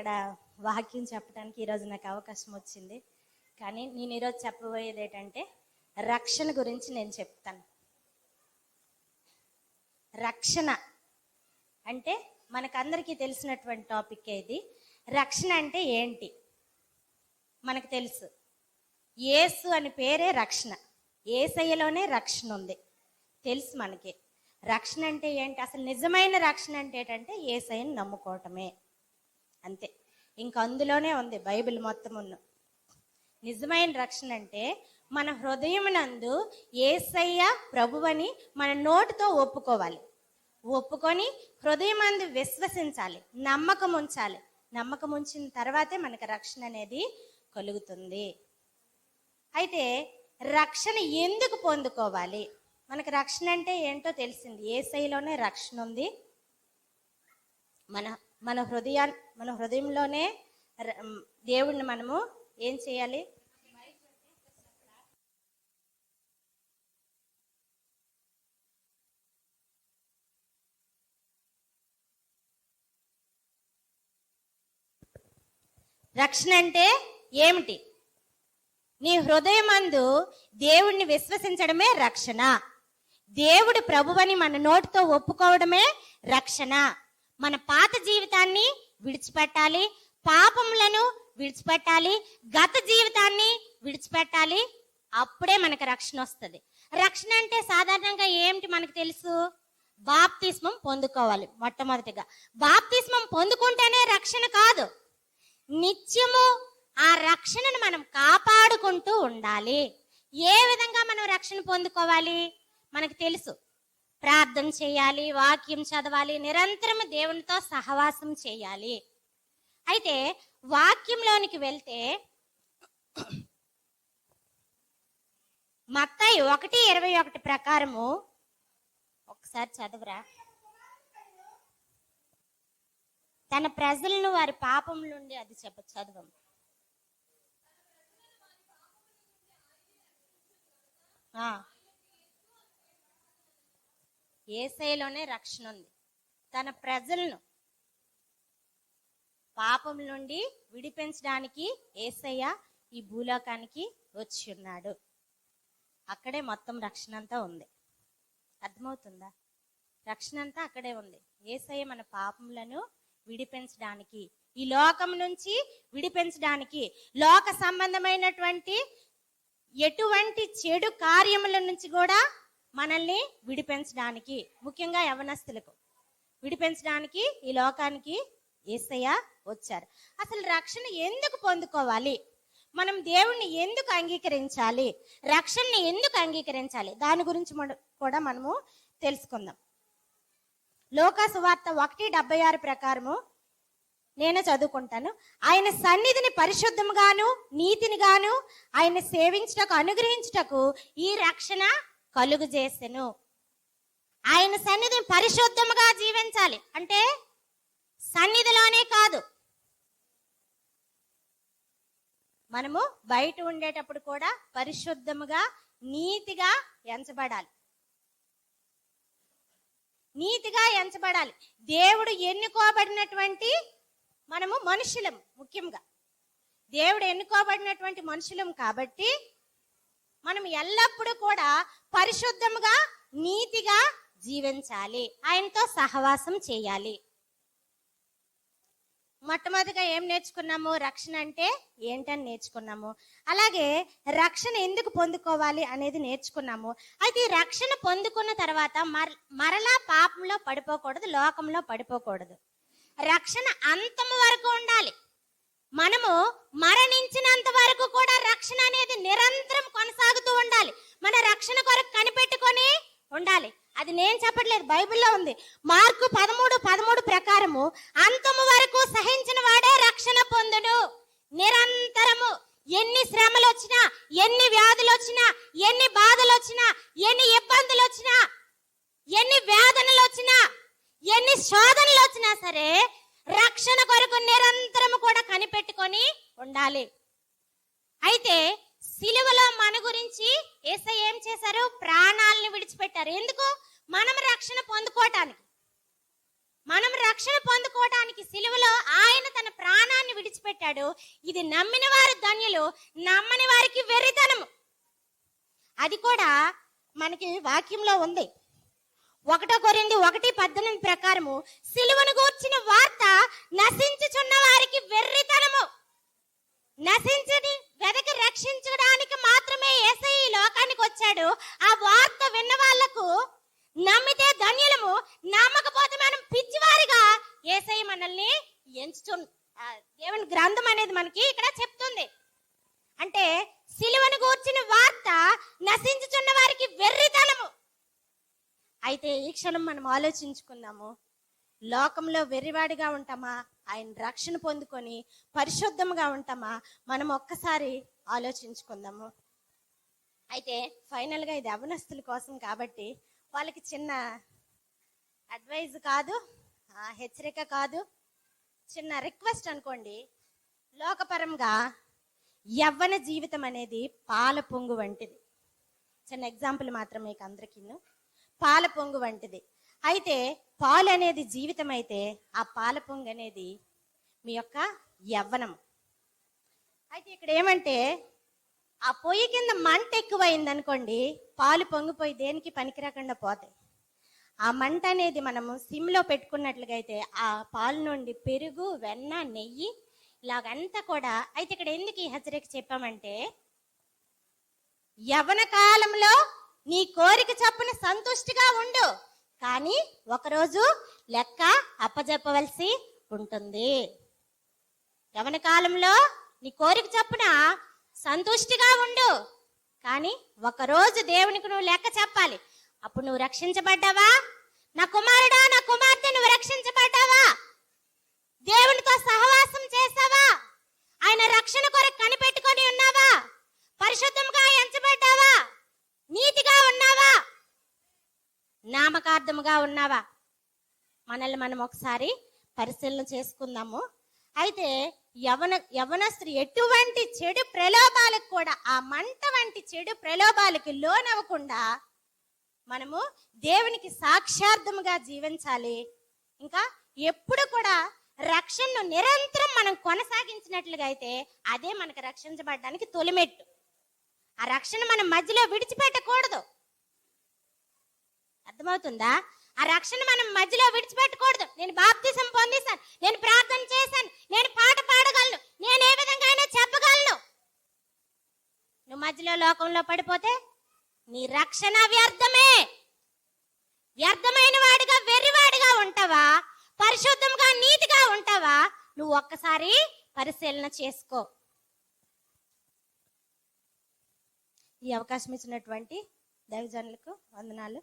ఇక్కడ వాక్యం చెప్పడానికి ఈరోజు నాకు అవకాశం వచ్చింది. కానీ నేను ఈరోజు చెప్పబోయేది ఏంటంటే రక్షణ గురించి నేను చెప్తాను. రక్షణ అంటే మనకందరికీ తెలిసినటువంటి టాపిక్ ఇది. రక్షణ అంటే ఏంటి మనకు తెలుసు. యేసు అని పేరే రక్షణ, యేసయ్యలోనే రక్షణ ఉంది, తెలుసు మనకి. రక్షణ అంటే ఏంటి, అసలు నిజమైన రక్షణ అంటే ఏంటంటే యేసయ్యని నమ్ముకోవటమే, అంతే. ఇంకా అందులోనే ఉంది బైబిల్ మొత్తమున్న. నిజమైన రక్షణ అంటే మన హృదయమునందు యేసయ్య ప్రభువని మన నోటితో ఒప్పుకోవాలి, ఒప్పుకొని హృదయమందు విశ్వసించాలి, నమ్మకం ఉంచాలి. నమ్మకం ఉంచిన తర్వాతే మనకు రక్షణ అనేది కలుగుతుంది. అయితే రక్షణ ఎందుకు పొందుకోవాలి? మనకు రక్షణ అంటే ఏంటో తెలిసింది, యేసయ్యలోనే రక్షణ ఉంది. మన హృదయంలోనే దేవుడిని మనము ఏం చేయాలి? రక్షణ అంటే ఏమిటి? నీ హృదయమందు దేవుణ్ణి విశ్వసించడమే రక్షణ. దేవుడు ప్రభువని మన నోటితో ఒప్పుకోవడమే రక్షణ. మన పాత జీవితాన్ని విడిచిపెట్టాలి, పాపములను విడిచిపెట్టాలి, గత జీవితాన్ని విడిచిపెట్టాలి. అప్పుడే మనకు రక్షణ వస్తుంది. రక్షణ అంటే సాధారణంగా ఏమిటి మనకు తెలుసు? బాప్తిస్మం పొందుకోవాలి. మొట్టమొదటిగా బాప్తిస్మం పొందుకుంటేనే రక్షణ కాదు, నిత్యము ఆ రక్షణను మనం కాపాడుకుంటూ ఉండాలి. ఏ విధంగా మనం రక్షణ పొందుకోవాలి మనకు తెలుసు. ప్రార్థన చేయాలి, వాక్యం చదవాలి, నిరంతరం దేవునితో సహవాసం చేయాలి. అయితే వాక్యంలోనికి వెళ్తే మత్తయి 1:21 ప్రకారము, ఒకసారి చదువురా. తన ప్రజలను వారి పాపం నుండి, అది చదువు. యేసయ్యలోనే రక్షణ ఉంది. తన ప్రజలను పాపం నుండి విడిపించడానికి యేసయ్య ఈ భూలోకానికి వచ్చి ఉన్నాడు. అక్కడే మొత్తం రక్షణ అంతా ఉంది. అర్థమవుతుందా? రక్షణ అంతా అక్కడే ఉంది. యేసయ్య మన పాపములను విడిపించడానికి, ఈ లోకం నుంచి విడిపించడానికి, లోక సంబంధమైనటువంటి ఎటువంటి చెడు కార్యముల నుంచి కూడా మనల్ని విడిపించడానికి, ముఖ్యంగా యవనస్తులకు విడిపించడానికి ఈ లోకానికి యేసయ్య వచ్చారు. అసలు రక్షణ ఎందుకు పొందుకోవాలి? మనం దేవుణ్ణి ఎందుకు అంగీకరించాలి? రక్షణని ఎందుకు అంగీకరించాలి? దాని గురించి కూడా మనము తెలుసుకుందాం. లోకా సువార్త 1:76 ప్రకారము నేను చదువుకుంటాను. ఆయన సన్నిధిని పరిశుద్ధంగాను నీతిని గాను ఆయన సేవించుటకు అనుగ్రహించుటకు ఈ రక్షణ కలుగు చేసెను. ఆయన సన్నిధిని పరిశుద్ధముగా జీవించాలి అంటే సన్నిధిలోనే కాదు, మనము బయట ఉండేటప్పుడు కూడా పరిశుద్ధముగా నీతిగా ఎంచబడాలి, నీతిగా ఎంచబడాలి. దేవుడు ఎన్నుకోబడినటువంటి మనము మనుషులం, ముఖ్యంగా దేవుడు ఎన్నుకోబడినటువంటి మనుషులం కాబట్టి మనం ఎల్లప్పుడూ కూడా పరిశుద్ధముగా నీతిగా జీవించాలి, ఆయనతో సహవాసం చేయాలి. మొట్టమొదటిగా ఏం నేర్చుకున్నాము? రక్షణ అంటే ఏంటని నేర్చుకున్నాము. అలాగే రక్షణ ఎందుకు పొందుకోవాలి అనేది నేర్చుకున్నాము. అయితే ఈ రక్షణ పొందుకున్న తర్వాత మరలా పాపంలో పడిపోకూడదు, లోకంలో పడిపోకూడదు. రక్షణ అంతము వరకు ఉండాలి. మనము మరణించినంత వరకు కూడా రక్షణ అనేది నిరంతరం కొనసాగుతూ ఉండాలి. మన రక్షణ కొరకు కనిపెట్టుకొని ఉండాలి. అది నేను చెప్పట్లేదు, బైబిల్లో ఉంది. మార్కు 13:13 ప్రకారము అంతము వరకు సహించిన వాడే రక్షణ పొందును. నిరంతరము ఎన్ని శ్రమలు వచ్చినా, ఎన్ని వ్యాధులు వచ్చినా, ఎన్ని బాధలు వచ్చినా, ఎన్ని ఇబ్బందులు వచ్చినా, ఎన్ని వేదనలు వచ్చినా, ఎన్ని శోధనలు వచ్చినా సరే రక్షణ కొరకు నిరంతరము కూడా కనిపెట్టుకొని ఉండాలి. అయితే సిలువలో మన గురించి యేసయ్య ఏం చేశారు? ప్రాణాలను విడిచిపెట్టారు. ఎందుకు? మనం రక్షణ పొందుకోవటానికి. మనం రక్షణ పొందుకోవడానికి సిలువలో ఆయన తన ప్రాణాన్ని విడిచిపెట్టాడు. ఇది నమ్మిన వారు ధన్యులు, నమ్మని వారికి వెర్రితనము. అది కూడా మనకి వాక్యంలో ఉంది. 1 కొరింథీ 1:18 ప్రకారము సిలువను గూర్చిన వార్త నశించుచున్న వారికి వెర్రితనము. నశించని వెదకి రక్షించడానికి మాత్రమే యేసయ్య ఈ లోకానికి వచ్చాడు. ఆ వార్త విన్న వాళ్లకు నమ్మితే ధన్యులము, నమ్మకపోతే మనం పిచ్చివారిగా యేసయ్య మనల్ని దేవుని గ్రంథం అనేది మనకి ఇక్కడ చెప్తుంది. అంటే సిలువను గూర్చిన వార్త నశించుచున్న వారికి వెర్రితనము. అయితే ఈ క్షణం మనం ఆలోచించుకుందాము, లోకంలో వెర్రివాడిగా ఉంటామా, ఆయన రక్షణ పొందుకొని పరిశుద్ధంగా ఉంటామా? మనం ఒక్కసారి ఆలోచించుకుందాము. అయితే ఫైనల్గా ఇది యవ్వనస్తుల కోసం కాబట్టి వాళ్ళకి చిన్న అడ్వైజ్ కాదు, హెచ్చరిక కాదు, చిన్న రిక్వెస్ట్ అనుకోండి. లోకపరంగా యవ్వన జీవితం అనేది పాల పొంగు వంటిది. చిన్న ఎగ్జాంపుల్ మాత్రం మీకు అందరికీ. పాల పొంగు వంటిది. అయితే పాలు అనేది జీవితం అయితే ఆ పాల పొంగు అనేది మీ యొక్క యవ్వనం. అయితే ఇక్కడ ఏమంటే ఆ పొయ్యి కింద మంట ఎక్కువైంది అనుకోండి, పాలు పొంగిపోయి దేనికి పనికిరాకుండా పోతాయి. ఆ మంట అనేది మనము సిమ్లో పెట్టుకున్నట్లుగా అయితే ఆ పాలు నుండి పెరుగు, వెన్న, నెయ్యి ఇలాగంతా కూడా. అయితే ఇక్కడ ఎందుకు ఈ హెచ్చరిక చెప్పామంటే, యవ్వన కాలంలో నీ కోరిక చప్పున సంతుష్టిగా ఉండు, కానీ ఒకరోజు లెక్క అప్పజెప్పవలసి ఉంటుంది. యవ్వన కాలంలో నీ కోరిక చప్పున సంతుష్టిగా ఉండు, కానీ ఒకరోజు దేవునికి నువ్వు లెక్క చెప్పాలి. అప్పుడు నువ్వు రక్షించబడ్డావా? నా కుమారుడా, నా కుమార్తె, నువ్వు రక్షించబడ్డావా? దేవునితో సహవాసం చేసావా? ఆయన రక్షణ కొరకు కనిపెట్టుకొని ఉన్నావా? పరిశుద్ధంగా ఎంచబడ్డావా? నీతిగా ఉన్నావా? నామకార్థముగా ఉన్నావా? మనల్ని మనం ఒకసారి పరిశీలన చేసుకుందాము. అయితే యవనస్తులు ఎటువంటి చెడు ప్రలోభాలకు కూడా, ఆ మంట వంటి చెడు ప్రలోభాలకు లోనవ్వకుండా మనము దేవునికి సాక్షార్థముగా జీవించాలి. ఇంకా ఎప్పుడు కూడా రక్షణను నిరంతరం మనం కొనసాగించినట్లుగా అయితే అదే మనకు రక్షించబడడానికి తొలిమెట్టు. ఆ రక్షణ మనం మధ్యలో విడిచిపెట్టకూడదు. అర్థమవుతుందా? ఆ రక్షణ మనం మధ్యలో విడిచిపెట్టకూడదు. నేను బాప్తిసం పొందేశాను, నేను ప్రార్థన చేశాను, నేను పాట పాడగలను, నేను ఏ విధంగా అయినా చెప్పగలను. నువ్వు మధ్యలో లోకంలో పడిపోతే నీ రక్షణ వ్యర్థమే. వ్యర్థమైన వాడిగా, వెర్రివాడిగా ఉంటావా? పరిశుద్ధంగా, నీతిగా ఉంటావా? నువ్వు ఒక్కసారి పరిశీలన చేసుకో. ఈ అవకాశం ఇచ్చినటువంటి దైవజనులకు వందనాలు.